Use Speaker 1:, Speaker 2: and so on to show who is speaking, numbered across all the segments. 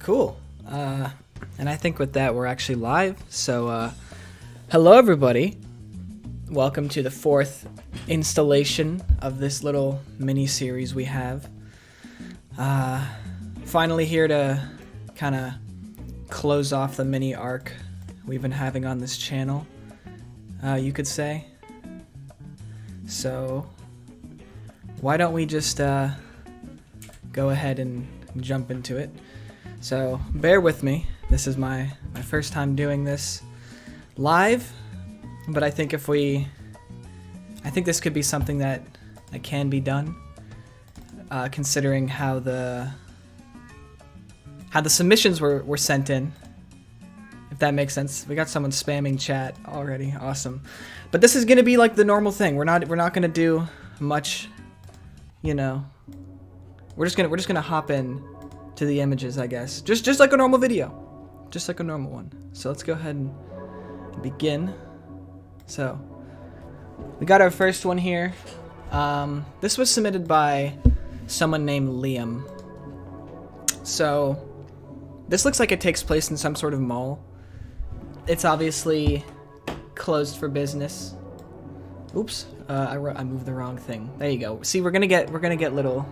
Speaker 1: Cool. And I think with that, we're actually live. So, hello everybody. Welcome to the fourth installation of this little mini-series we have. Finally here to kind of close off the mini arc we've been having on this channel, you could say. So, why don't we just go ahead and jump into it. So, bear with me. This is my first time doing this live, but I think I think this could be something that can be done, considering how the submissions were sent in, if that makes sense. We got someone spamming chat already. Awesome. But this is gonna be like the normal thing. We're not gonna do much, you know. We're just gonna hop in to the images, I guess. Just like a normal video. Just like a normal one. So let's go ahead and begin. So we got our first one here. This was submitted by someone named Liam. So this looks like it takes place in some sort of mall. It's obviously closed for business. Oops, I moved the wrong thing. There you go. See, we're gonna get little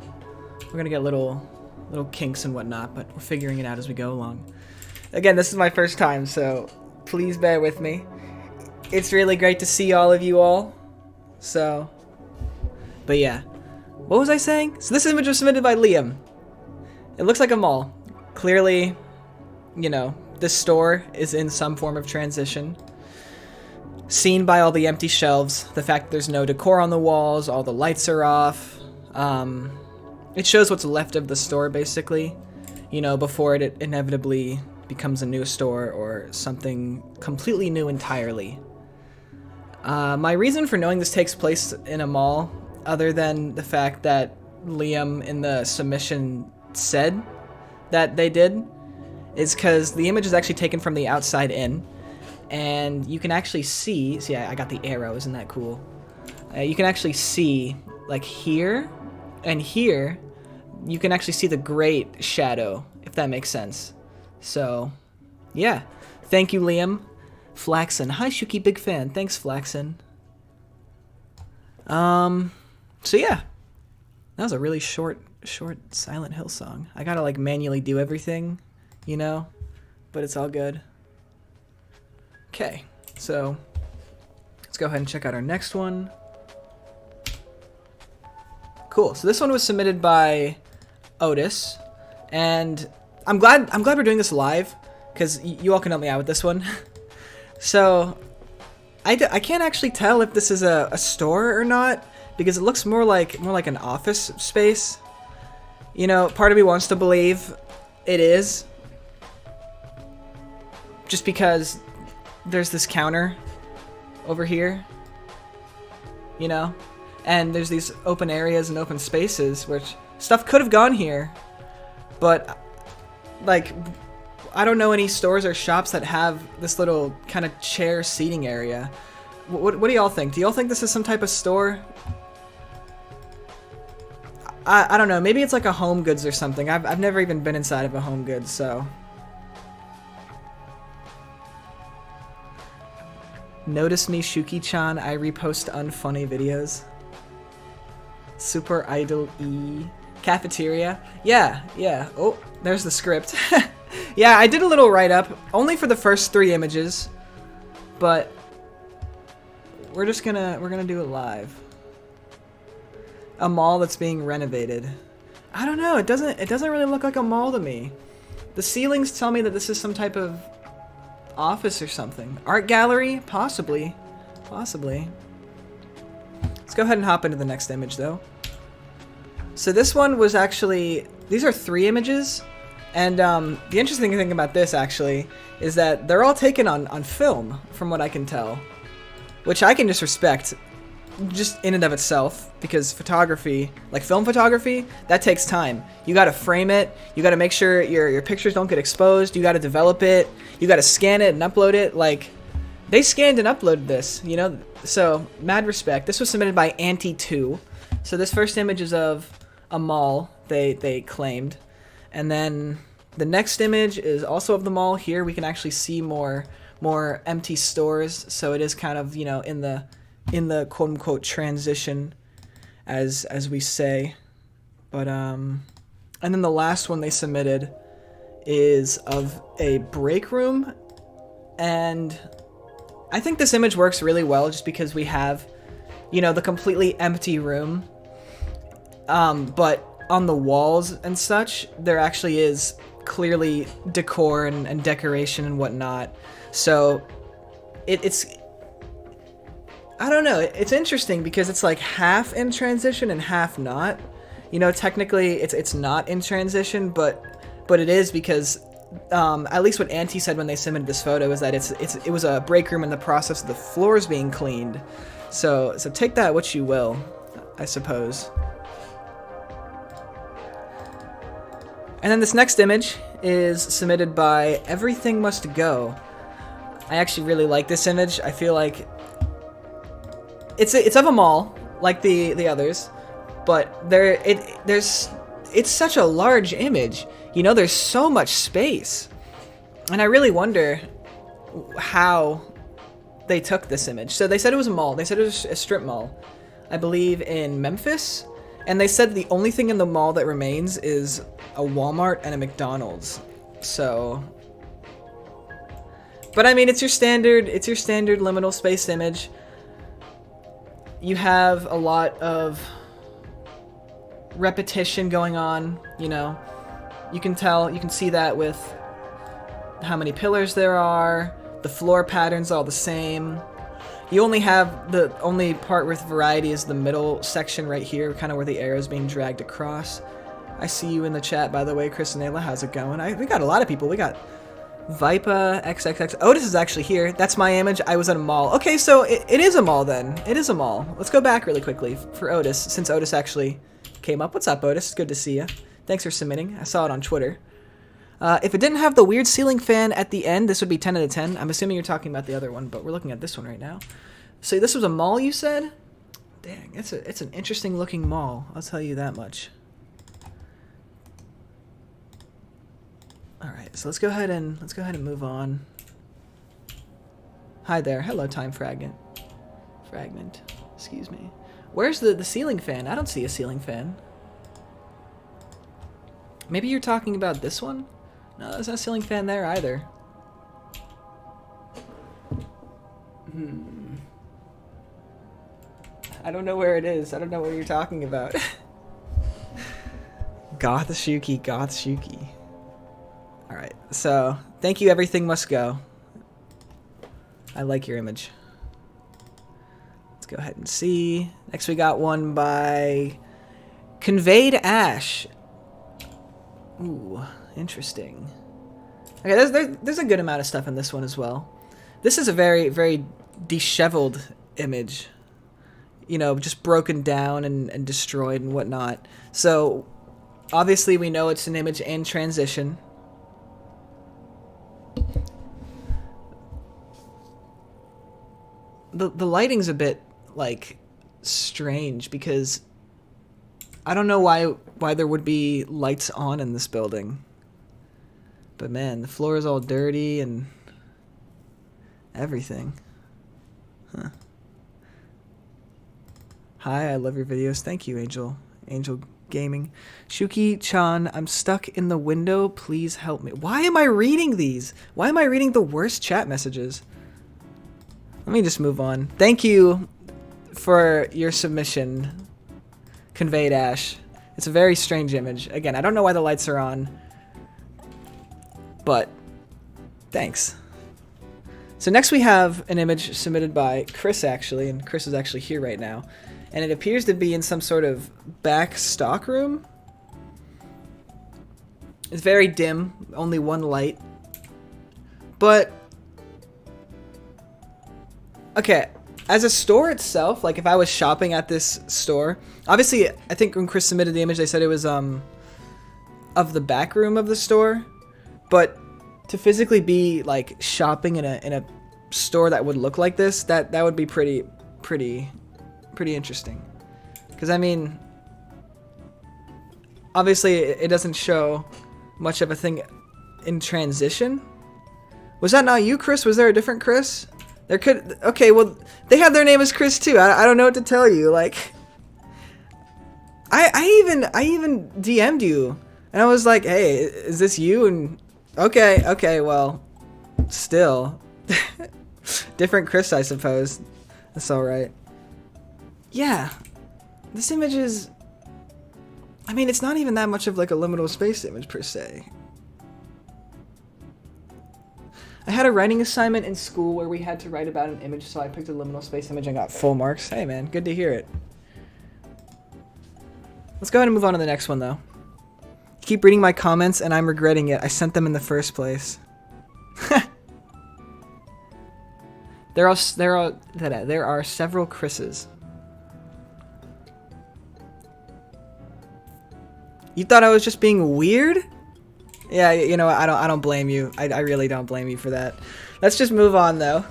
Speaker 1: kinks and whatnot, but we're figuring it out as we go along. Again, this is my first time, so please bear with me. It's really great to see all of you all. So, but yeah. What was I saying? So this image was submitted by Liam. It looks like a mall. Clearly, you know, this store is in some form of transition. Seen by all the empty shelves, the fact that there's no decor on the walls, all the lights are off. It shows what's left of the store, basically, you know, before it inevitably becomes a new store or something completely new entirely. My reason for knowing this takes place in a mall, other than the fact that Liam in the submission said that they did, is because the image is actually taken from the outside in, and you can actually see I got the arrow, isn't that cool? You can actually see, like here and here, you can actually see the great shadow, if that makes sense. So, yeah. Thank you, Liam. Flaxen. Hi, Shookey, big fan. Thanks, Flaxen. So yeah. That was a really short Silent Hill song. I gotta, like, manually do everything, you know? But it's all good. Okay, so let's go ahead and check out our next one. Cool. So this one was submitted by Otis, and I'm glad we're doing this live, because you all can help me out with this one. So I can't actually tell if this is a store or not, because it looks more like an office space. You know, part of me wants to believe it is, just because there's this counter over here, you know, and there's these open areas and open spaces, which stuff could have gone here, but, like, I don't know any stores or shops that have this little kind of chair seating area. What do y'all think? Do y'all think this is some type of store? I don't know. Maybe it's like a Home Goods or something. I've never even been inside of a Home Goods, so. Notice me, Shookey-chan. I repost unfunny videos. Super Idol E. Cafeteria. Yeah. Oh, there's the script. Yeah, I did a little write-up, only for the first 3 images, but we're gonna do it live. A mall that's being renovated. I don't know. It doesn't really look like a mall to me. The ceilings tell me that this is some type of office or something. Art gallery? Possibly. Let's go ahead and hop into the next image, though. So this one was actually, these are 3 images, and the interesting thing about this, actually, is that they're all taken on film, from what I can tell, which I can just respect, just in and of itself, because photography, like film photography, that takes time. You gotta frame it, you gotta make sure your pictures don't get exposed, you gotta develop it, you gotta scan it and upload it. Like, they scanned and uploaded this, you know, so mad respect. This was submitted by Anti2. So this first image is of a mall, they claimed, and then The next image is also of the mall. Here we can actually see more empty stores, so it is kind of, you know, in the quote unquote transition, as we say. But and then the last one they submitted is of a break room, and I think this image works really well just because we have, you know, the completely empty room, but on the walls and such there actually is clearly decor and decoration and whatnot. So it's I don't know, it's interesting because it's like half in transition and half not. You know, technically it's not in transition, but it is because at least what Auntie said when they submitted this photo is that it was a break room in the process of the floors being cleaned. So take that what you will, I suppose. And then this next image is submitted by Everything Must Go. I actually really like this image. I feel like it's of a mall like the others, but it's such a large image. You know, there's so much space. And I really wonder how they took this image. So they said it was a mall. They said it was a strip mall, I believe in Memphis. And they said the only thing in the mall that remains is a Walmart and a McDonald's. So, but I mean, it's your standard liminal space image. You have a lot of repetition going on, you know. You can see that with how many pillars there are. The floor pattern's all the same. You only have the only part with variety is the middle section right here, kind of where the arrow's being dragged across. I see you in the chat, by the way, Chris and Ayla. How's it going? We got a lot of people. We got Vipa, XXX. Otis is actually here. That's my image. I was at a mall. Okay, so it is a mall then. It is a mall. Let's go back really quickly for Otis, since Otis actually came up. What's up, Otis? Good to see you. Thanks for submitting. I saw it on Twitter. If it didn't have the weird ceiling fan at the end, this would be 10 out of 10. I'm assuming you're talking about the other one, but we're looking at this one right now. So this was a mall, you said? Dang, it's an interesting looking mall. I'll tell you that much. All right, so let's go ahead and move on. Hi there. Hello, Time Fragment. Excuse me. Where's the ceiling fan? I don't see a ceiling fan. Maybe you're talking about this one? No, there's no ceiling fan there either. I don't know where it is. I don't know what you're talking about. Goth Shookey. Alright, so thank you, Everything Must Go. I like your image. Let's go ahead and see. Next we got one by Conveyed Ash. Ooh, interesting. Okay, there's a good amount of stuff in this one as well. This is a very, very disheveled image. You know, just broken down and destroyed and whatnot. So, obviously we know it's an image in transition. The lighting's a bit, like, strange because I don't know why there would be lights on in this building. But man, the floor is all dirty and everything. Huh. Hi, I love your videos. Thank you, Angel Gaming. Shookey-chan, I'm stuck in the window. Please help me. Why am I reading these? Why am I reading the worst chat messages? Let me just move on. Thank you for your submission, Conveyed Ash. It's a very strange image. Again, I don't know why the lights are on, but thanks. So next we have an image submitted by Chris, actually, and Chris is actually here right now. And it appears to be in some sort of back stock room. It's very dim, only one light. But, okay, as a store itself, like if I was shopping at this store, obviously I think when Chris submitted the image they said it was of the back room of the store, but to physically be like shopping in a store that would look like this, that would be pretty interesting. Because I mean, obviously it doesn't show much of a thing in transition. Was that not you, Chris? Was there a different Chris? There could... Okay, well, they have their name as Chris, too. I don't know what to tell you. Like, I even DM'd you. And I was like, hey, is this you? And okay, well, still. Different Chris, I suppose. That's alright. Yeah. This image is... I mean, it's not even that much of like a liminal space image, per se. I had a writing assignment in school where we had to write about an image, so I picked a liminal space image and got full marks. Hey man, good to hear it. Let's go ahead and move on to the next one, though. You keep reading my comments, and I'm regretting it. I sent them in the first place. There are several Chris's. You thought I was just being weird? Yeah, you know, I don't blame you. I really don't blame you for that. Let's just move on, though.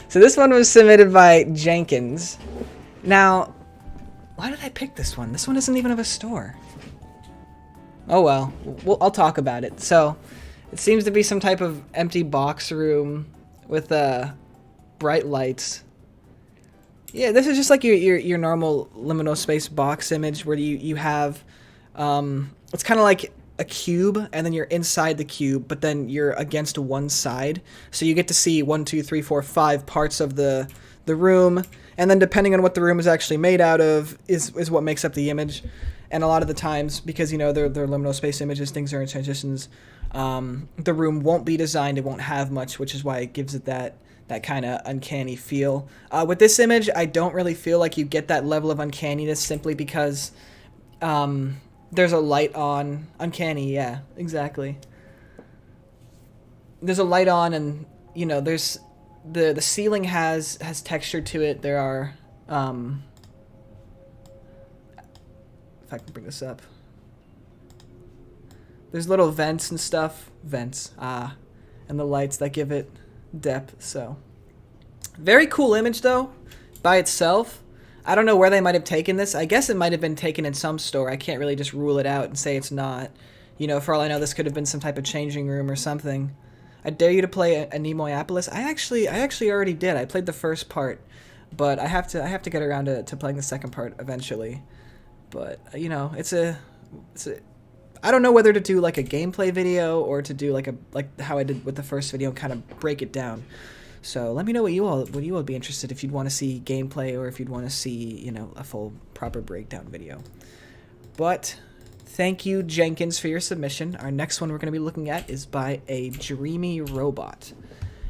Speaker 1: So this one was submitted by Jenkins. Now, why did I pick this one? This one isn't even of a store. Oh well, I'll talk about it. So, it seems to be some type of empty box room with bright lights. Yeah, this is just like your normal liminal space box image where you have it's kind of like a cube, and then you're inside the cube, but then you're against one side, so you get to see 1, 2, 3, 4, 5 parts of the room, and then depending on what the room is actually made out of is what makes up the image. And a lot of the times, because you know they're liminal space images, things are in transitions, the room won't be designed, it won't have much, which is why it gives it that kind of uncanny feel. With this image, I don't really feel like you get that level of uncanniness simply because there's a light on. Uncanny, yeah, exactly. There's a light on, and you know, there's the ceiling has texture to it. There are if I can bring this up, there's little vents and stuff. And the lights that give it depth. So very cool image though by itself. I don't know where they might have taken this. I guess it might have been taken in some store. I can't really just rule it out and say it's not. You know, for all I know, this could have been some type of changing room or something. I dare you to play a Nemoyapolis. I actually already did. I played the first part, but I have to get around to playing the second part eventually. But you know, it's a I don't know whether to do like a gameplay video or to do like how I did with the first video and kind of break it down. So let me know what you all would be interested if you'd want to see gameplay or if you'd want to see, you know, a full proper breakdown video. But thank you, Jenkins, for your submission. Our next one we're going to be looking at is by a Dreamy robot.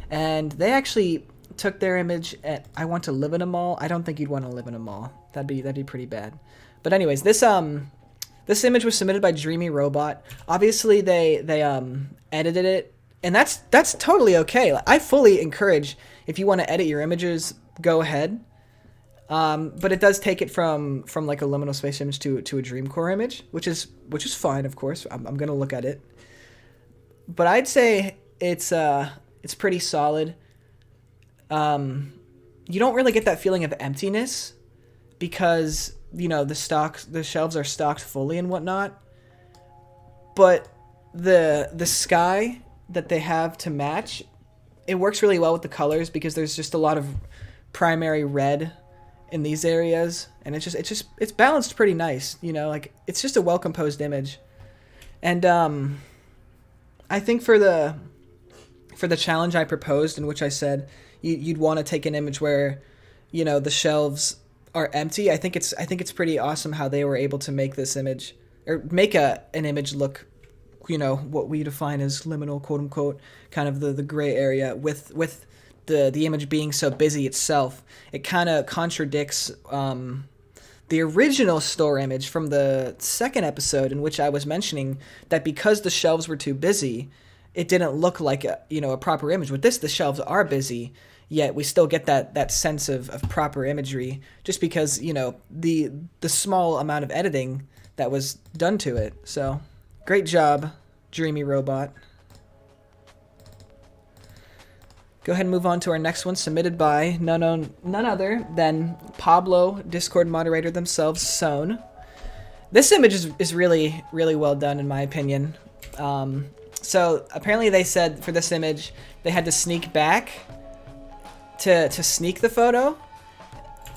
Speaker 1: And they actually took their image at I want to live in a mall. I don't think you'd want to live in a mall. That'd be pretty bad. But anyways, this image was submitted by Dreamy Robot. Obviously they edited it. And that's totally okay. I fully encourage, if you want to edit your images, go ahead. But it does take it from like a liminal space image to a Dreamcore image, which is fine, of course. I'm gonna look at it. But I'd say it's pretty solid. You don't really get that feeling of emptiness because you know the shelves are stocked fully and whatnot. But the sky that they have to match, it works really well with the colors because there's just a lot of primary red in these areas, and it's balanced pretty nice, you know, like it's just a well composed image. And I think for the challenge I proposed, in which I said you'd want to take an image where, you know, the shelves are empty, I think it's pretty awesome how they were able to make this image, or make an image look, you know, what we define as liminal, quote unquote, kind of the gray area with the image being so busy itself. It kind of contradicts the original store image from the second episode, in which I was mentioning that because the shelves were too busy, it didn't look like a proper image. With this, the shelves are busy, yet we still get that sense of proper imagery just because, you know, the small amount of editing that was done to it. So great job, Dreamy Robot. Go ahead and move on to our next one, submitted by none other than Pablo, Discord moderator themselves, Sown. This image is really, really well done, in my opinion. So apparently they said for this image they had to sneak back to sneak the photo,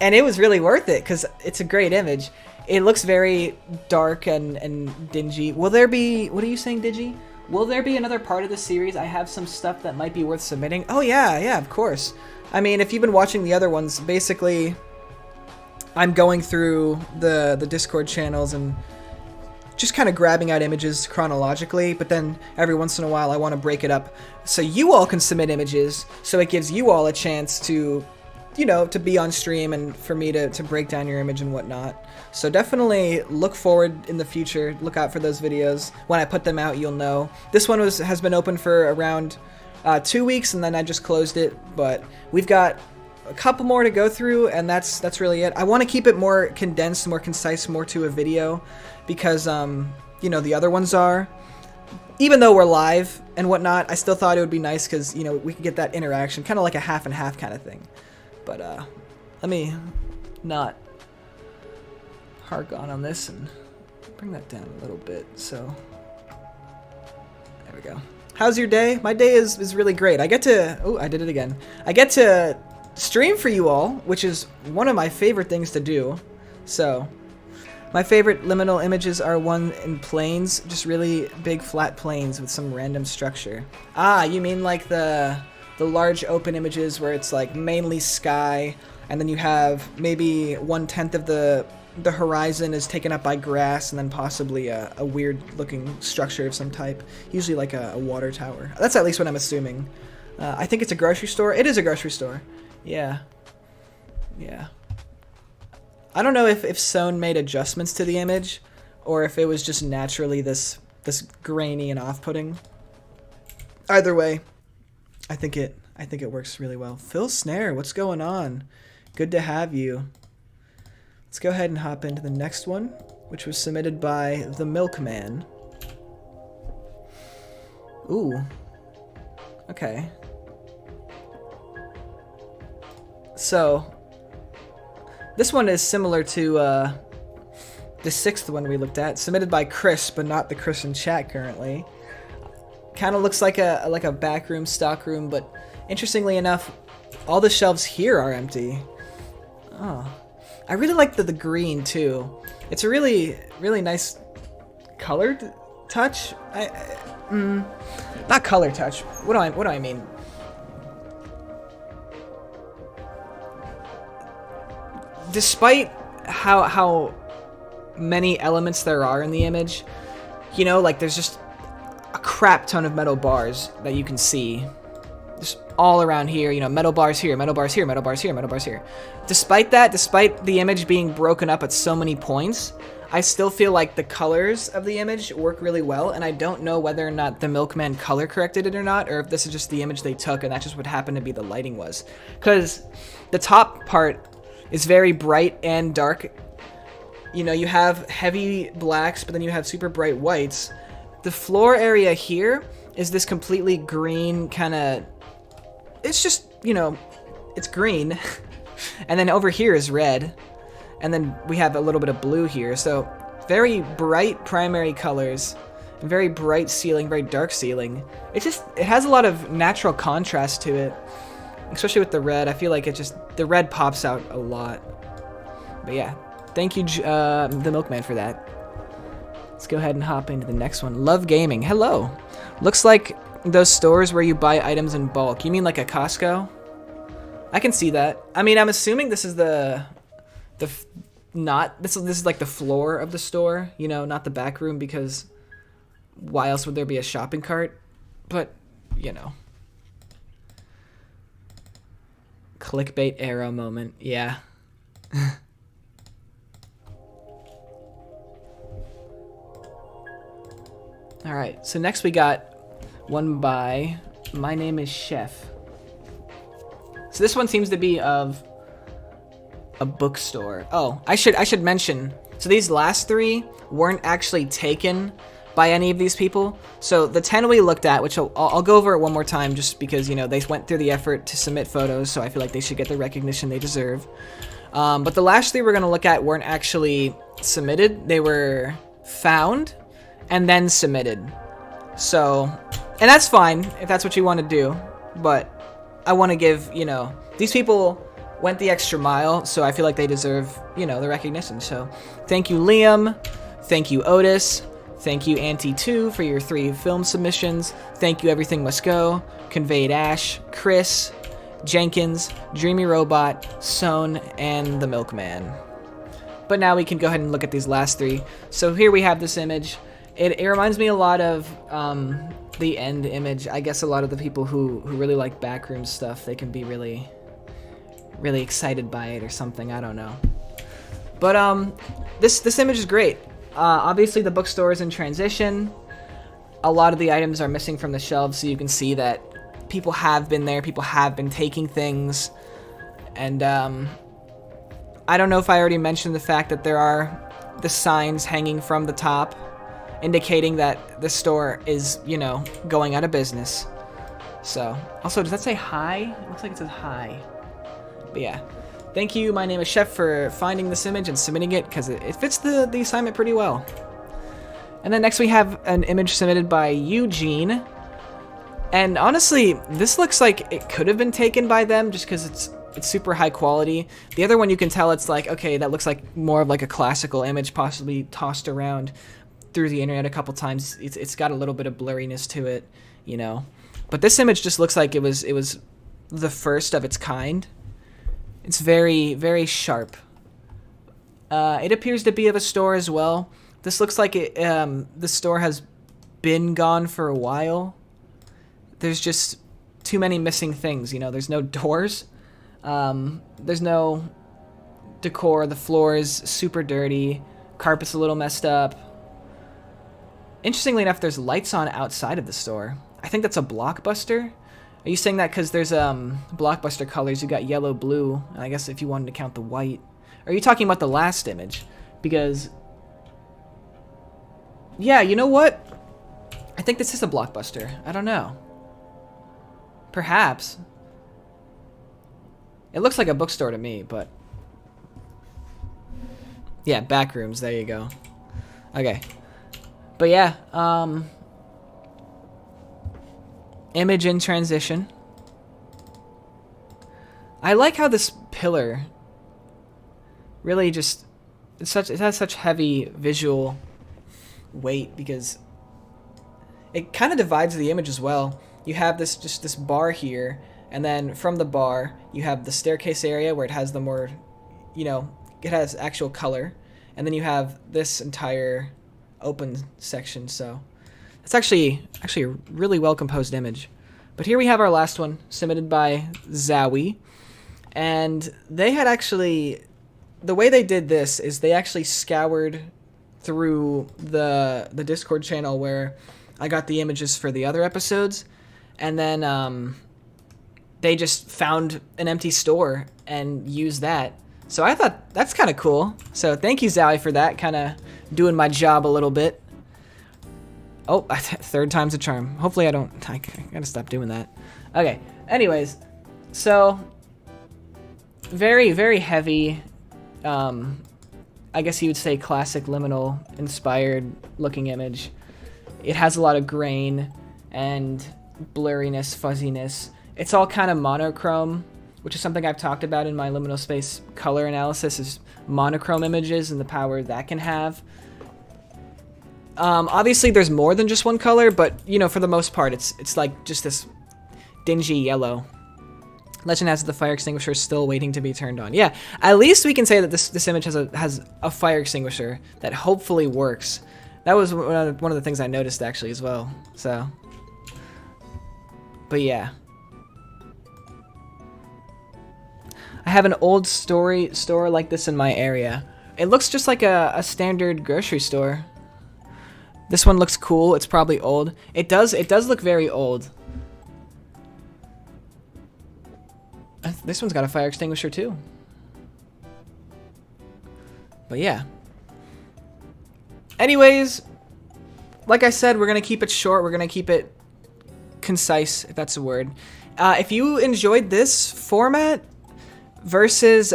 Speaker 1: and it was really worth it because it's a great image. It looks very dark and dingy. Will there be, what are you saying, Digi? Will there be another part of the series? I have some stuff that might be worth submitting. Oh yeah, of course. I mean, if you've been watching the other ones, basically I'm going through the Discord channels and just kind of grabbing out images chronologically, but then every once in a while I want to break it up so you all can submit images, so it gives you all a chance to, you know, to be on stream and for me to break down your image and whatnot. So definitely look forward in the future. Look out for those videos. When I put them out, you'll know. This one has been open for around 2 weeks, and then I just closed it. But we've got a couple more to go through, and that's really it. I want to keep it more condensed, more concise, more to a video, because you know, the other ones are. Even though we're live and whatnot, I still thought it would be nice because, you know, we could get that interaction, kind of like a half and half kind of thing. But let me not hark on this and bring that down a little bit. So there we go. How's your day? My day is really great. I get to, oh, I did it again. I get to stream for you all, which is one of my favorite things to do. So my favorite liminal images are one in plains, just really big flat plains with some random structure. Ah, you mean like the large open images where it's like mainly sky, and then you have maybe 1/10 of the horizon is taken up by grass, and then possibly a weird looking structure of some type, usually like a water tower. That's at least what I'm assuming. I think it's a grocery store. It is a grocery store. Yeah. I don't know if Sone made adjustments to the image, or if it was just naturally this grainy and off-putting. Either way, I think it works really well. Phil Snare, what's going on? Good to have you. Let's go ahead and hop into the next one, which was submitted by the Milkman. Ooh. Okay. So this one is similar to the 6th one we looked at, submitted by Chris, but not the Chris in chat currently. Kind of looks like a back room, stock room, but interestingly enough, all the shelves here are empty. Oh, I really like the green too. It's a really nice colored touch. Not color touch. What do I mean? Despite how many elements there are in the image, you know, like there's just a crap ton of metal bars that you can see just all around here, you know, metal bars here, metal bars here, metal bars here, metal bars here. Despite that, despite the image being broken up at so many points, I still feel like the colors of the image work really well, and I don't know whether or not the Milkman color corrected it or not, or if this is just the image they took and that's just what happened to be the lighting was. Because the top part is very bright and dark. You know, you have heavy blacks, but then you have super bright whites. The floor area here is this completely green kind of, it's just, you know, it's green. And then over here is red. And then we have a little bit of blue here. So very bright primary colors, and very bright ceiling, very dark ceiling. It has a lot of natural contrast to it, especially with the red. I feel like the red pops out a lot. But yeah, thank you, the Milkman, for that. Let's go ahead and hop into the next one. Love Gaming. Hello. Looks like those stores where you buy items in bulk. You mean like a Costco? I can see that. I mean, I'm assuming this is this is like the floor of the store, you know, not the back room, because why else would there be a shopping cart? But, you know. Clickbait arrow moment. Yeah. All right, so next we got one by My Name is Chef. So this one seems to be of a bookstore. Oh, I should mention, so these last 3 weren't actually taken by any of these people. So the 10 we looked at, which I'll go over it one more time just because, you know, they went through the effort to submit photos, so I feel like they should get the recognition they deserve. But the last 3 we're going to look at weren't actually submitted. They were found and then submitted. So, and that's fine if that's what you want to do, but I want to give, you know, these people went the extra mile, so I feel like they deserve, you know, the recognition. So thank you, Liam. Thank you, Otis. Thank you, Auntie2, for your 3 film submissions. Thank you, Everything Must Go, Conveyed Ash, Chris, Jenkins, Dreamy Robot, Sohn, and the Milkman. But now we can go ahead and look at these last 3. So here we have this image. It reminds me a lot of the end image. I guess a lot of the people who really like backroom stuff, they can be really excited by it or something. I don't know. But this image is great. Obviously the bookstore is in transition. A lot of the items are missing from the shelves, so you can see that people have been there. People have been taking things. And I don't know if I already mentioned the fact that there are the signs hanging from the top, indicating that the store is, you know, going out of business. So, also, does that say hi? It looks like it says hi. But yeah. Thank you, My Name is Chef, for finding this image and submitting it, because it fits the assignment pretty well. And then next we have an image submitted by Eugene. And honestly, this looks like it could have been taken by them just because it's super high quality. The other one, you can tell it's like, okay, that looks like more of like a classical image, possibly tossed around through the internet a couple times. It's got a little bit of blurriness to it, you know. But this image just looks like it was the first of its kind. It's very, very sharp. It appears to be of a store as well. This looks like the store has been gone for a while. There's just too many missing things, you know. There's no doors. There's no decor. The floor is super dirty. Carpet's a little messed up. Interestingly enough, there's lights on outside of the store. I think that's a Blockbuster. Are you saying that because there's Blockbuster colors? You got yellow, blue, and I guess if you wanted to count the white. Or are you talking about the last image? Because, yeah, you know what? I think this is a Blockbuster. I don't know. Perhaps. It looks like a bookstore to me, but yeah, backrooms. There you go. Okay, but yeah, image in transition. I like how this pillar really just it has such heavy visual weight because it kind of divides the image as well. You have this bar here, and then from the bar you have the staircase area where it has the more, you know, it has actual color, and then you have this entire open section. So it's actually a really well composed image. But here we have our last one, submitted by Zowie, and they had actually, the way they did this is they actually scoured through the Discord channel where I got the images for the other episodes, and then they just found an empty store and used that. So I thought that's kind of cool. So thank you, Zowie, for that, kind of doing my job a little bit. Oh, third time's a charm. Hopefully I gotta stop doing that. Okay, anyways, so very, very heavy, I guess you would say classic Liminal inspired looking image. It has a lot of grain and blurriness, fuzziness. It's all kind of monochrome, which is something I've talked about in my liminal space color analysis, is monochrome images and the power that can have. Obviously there's more than just one color, but you know, for the most part it's like just this dingy yellow. Legend has the fire extinguisher still waiting to be turned on. Yeah, at least we can say that this image has a fire extinguisher that hopefully works. That was one of the things I noticed actually as well. So, but yeah. I have an old store like this in my area. It looks just like a standard grocery store. This one looks cool. It's probably old. It does look very old. This one's got a fire extinguisher too. But yeah. Anyways, like I said, we're gonna keep it short. We're gonna keep it concise, if that's a word. If you enjoyed this format versus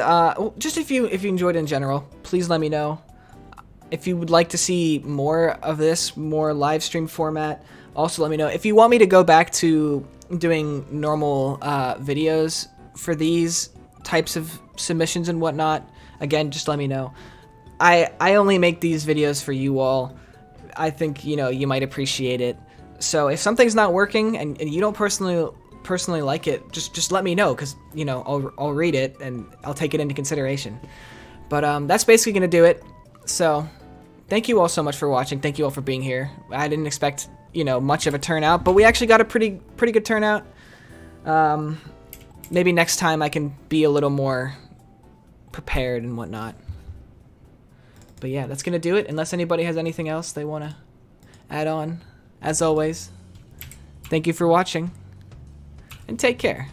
Speaker 1: just if you enjoyed it in general, please let me know. If you would like to see more of this, more live stream format, also let me know. If you want me to go back to doing normal videos for these types of submissions and whatnot, again, just let me know. I only make these videos for you all. I think, you know, you might appreciate it. So if something's not working and you don't personally like it, just let me know, because, you know, I'll read it and I'll take it into consideration. But that's basically gonna do it. So thank you all so much for watching. Thank you all for being here. I didn't expect, you know, much of a turnout, but we actually got a pretty good turnout. Maybe next time I can be a little more prepared and whatnot. But yeah, that's gonna do it, unless anybody has anything else they want to add on. As always, thank you for watching, and take care.